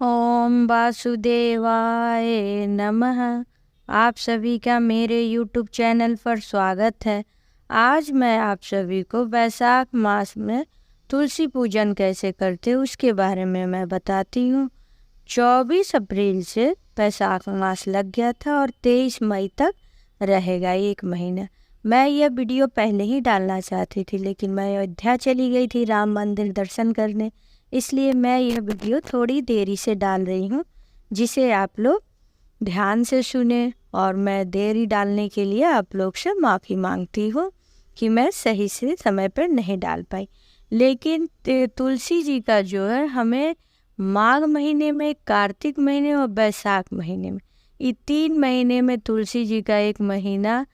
ओम वासुदेवाय नमः। आप सभी का मेरे YouTube चैनल पर स्वागत है। आज मैं आप सभी को वैशाख मास में तुलसी पूजन कैसे करते हैं उसके बारे में मैं बताती हूँ। 24 अप्रैल से वैशाख मास लग गया था और 23 मई तक रहेगा, 1 महीना। मैं यह वीडियो पहले ही डालना चाहती थी, लेकिन मैं अयोध्या चली गई थी राम मंदिर दर्शन करने, इसलिए मैं यह वीडियो थोड़ी देरी से डाल रही हूँ, जिसे आप लोग ध्यान से सुने। और मैं देरी डालने के लिए आप लोग से माफ़ी मांगती हूँ कि मैं सही से समय पर नहीं डाल पाई। लेकिन तुलसी जी का जो है, हमें माघ महीने में, कार्तिक महीने और बैसाख महीने में, ये 3 महीने में तुलसी जी का एक महीना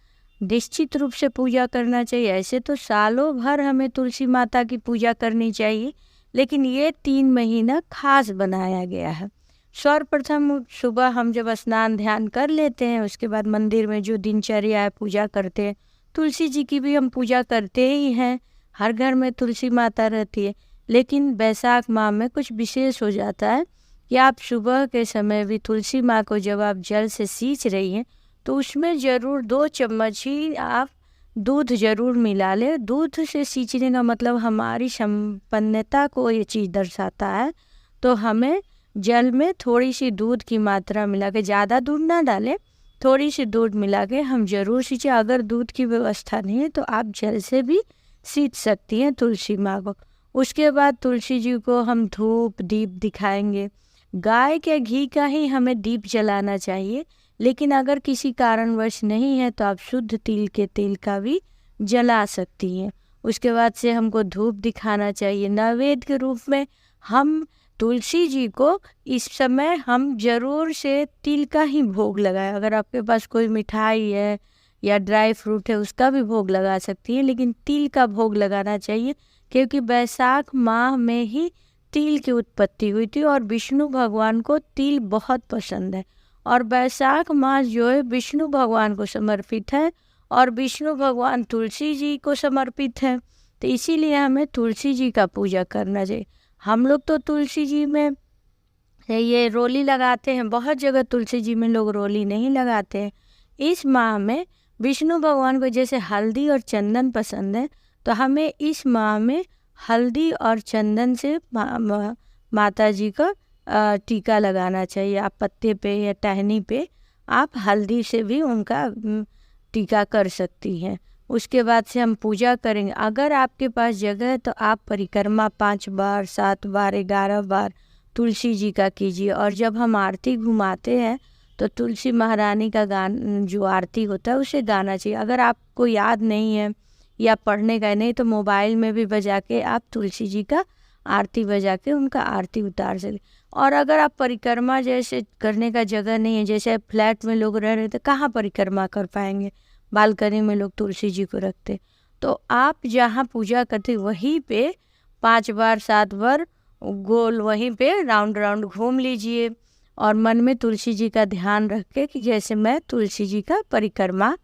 निश्चित रूप से पूजा करना चाहिए। ऐसे तो सालों भर हमें तुलसी माता की पूजा करनी चाहिए, लेकिन ये 3 महीना खास बनाया गया है। सर्वप्रथम सुबह हम जब स्नान ध्यान कर लेते हैं, उसके बाद मंदिर में जो दिनचर्या है पूजा करते हैं। तुलसी जी की भी हम पूजा करते ही हैं, हर घर में तुलसी माता रहती है। लेकिन बैसाख माह में कुछ विशेष हो जाता है कि आप सुबह के समय भी तुलसी माँ को जब आप जल से सींच रही हैं, तो उसमें ज़रूर 2 चम्मच ही आप दूध ज़रूर मिला लें। दूध से सींचने का मतलब हमारी संपन्नता को ये चीज़ दर्शाता है। तो हमें जल में थोड़ी सी दूध की मात्रा मिला के, ज़्यादा दूध ना डालें, थोड़ी सी दूध मिला के हम ज़रूर सींचें। अगर दूध की व्यवस्था नहीं है तो आप जल से भी सींच सकती हैं तुलसी माँ को। उसके बाद तुलसी जी को हम धूप दीप दिखाएंगे। गाय के घी का ही हमें दीप जलाना चाहिए, लेकिन अगर किसी कारणवश नहीं है तो आप शुद्ध तिल के तेल का भी जला सकती हैं। उसके बाद से हमको धूप दिखाना चाहिए। नैवेद्य के रूप में हम तुलसी जी को इस समय हम ज़रूर से तिल का ही भोग लगाएं। अगर आपके पास कोई मिठाई है या ड्राई फ्रूट है, उसका भी भोग लगा सकती हैं, लेकिन तिल का भोग लगाना चाहिए, क्योंकि बैसाख माह में ही तिल की उत्पत्ति हुई थी और विष्णु भगवान को तिल बहुत पसंद है। और बैसाख मास जो है विष्णु भगवान को समर्पित है और विष्णु भगवान तुलसी जी को समर्पित है, तो इसीलिए हमें तुलसी जी का पूजा करना चाहिए। हम लोग तो तुलसी जी में ये रोली लगाते हैं, बहुत जगह तुलसी जी में लोग रोली नहीं लगाते हैं। इस माह में विष्णु भगवान को जैसे हल्दी और चंदन पसंद है, तो हमें इस माह में हल्दी और चंदन से माता जी का टीका लगाना चाहिए। आप पत्ते पे या टहनी पे आप हल्दी से भी उनका टीका कर सकती हैं। उसके बाद से हम पूजा करेंगे। अगर आपके पास जगह है तो आप परिक्रमा 5 बार, 7 बार, 11 बार तुलसी जी का कीजिए। और जब हम आरती घुमाते हैं तो तुलसी महारानी का गान जो आरती होता है उसे गाना चाहिए। अगर आपको याद नहीं है या पढ़ने का नहीं, तो मोबाइल में भी बजा के आप तुलसी जी का आरती बजा के उनका आरती उतार सकते। और अगर आप परिक्रमा जैसे करने का जगह नहीं है, जैसे फ्लैट में लोग रह रहे तो कहाँ परिक्रमा कर पाएंगे, बालकनी में लोग तुलसी जी को रखते, तो आप जहाँ पूजा करते वहीं पे 5 बार 7 बार गोल वहीं पे राउंड राउंड घूम लीजिए और मन में तुलसी जी का ध्यान रख के कि जैसे मैं तुलसी जी का परिक्रमा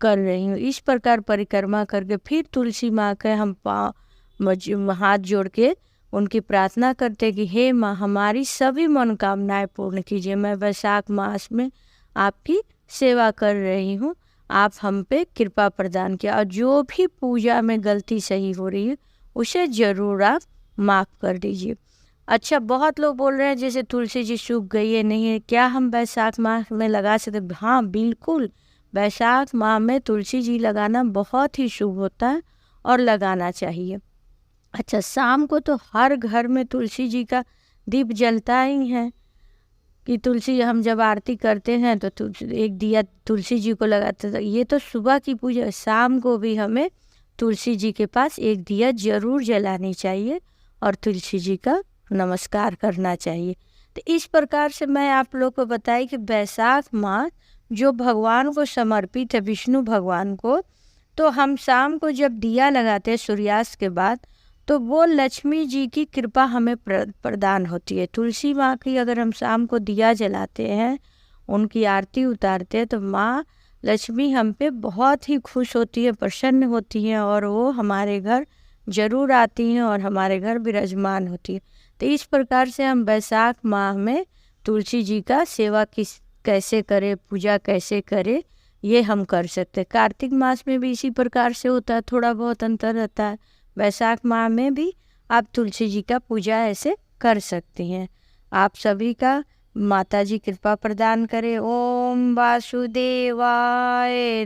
कर रही हूँ। इस प्रकार परिक्रमा करके फिर तुलसी माँ के हम पाँव हाथ जोड़ के उनकी प्रार्थना करते कि हे माँ, हमारी सभी मनोकामनाएं पूर्ण कीजिए। मैं वैशाख मास में आपकी सेवा कर रही हूँ, आप हम पे कृपा प्रदान किया। और जो भी पूजा में गलती सही हो रही है उसे ज़रूर आप माफ़ कर दीजिए। अच्छा, बहुत लोग बोल रहे हैं जैसे तुलसी जी सूख गई है, नहीं है, क्या हम बैसाख माह में लगा सकते? हाँ बिल्कुल, बैसाख माह में तुलसी जी लगाना बहुत ही शुभ होता है और लगाना चाहिए। अच्छा, शाम को तो हर घर में तुलसी जी का दीप जलता ही है कि तुलसी हम जब आरती करते हैं तो एक दिया तुलसी जी को लगाते हैं। ये तो सुबह की पूजा, शाम को भी हमें तुलसी जी के पास एक दिया जरूर जलानी चाहिए और तुलसी जी का नमस्कार करना चाहिए। तो इस प्रकार से मैं आप लोग को बताई कि बैसाख माह जो भगवान को समर्पित है, विष्णु भगवान को, तो हम शाम को जब दिया लगाते हैं सूर्यास्त के बाद, तो वो लक्ष्मी जी की कृपा हमें प्रदान होती है। तुलसी माँ की अगर हम शाम को दिया जलाते हैं, उनकी आरती उतारते हैं, तो माँ लक्ष्मी हम पे बहुत ही खुश होती है, प्रसन्न होती हैं और वो हमारे घर जरूर आती हैं और हमारे घर विराजमान होती है। तो इस प्रकार से हम बैसाख माह में तुलसी जी का सेवा कैसे करें, पूजा कैसे करें, ये हम कर सकते हैं। कार्तिक मास में भी इसी प्रकार से होता है, थोड़ा बहुत अंतर रहता है। बैसाख माह में भी आप तुलसी जी का पूजा ऐसे कर सकती हैं। आप सभी का माता जी कृपा प्रदान करे। ओम वासुदेवाय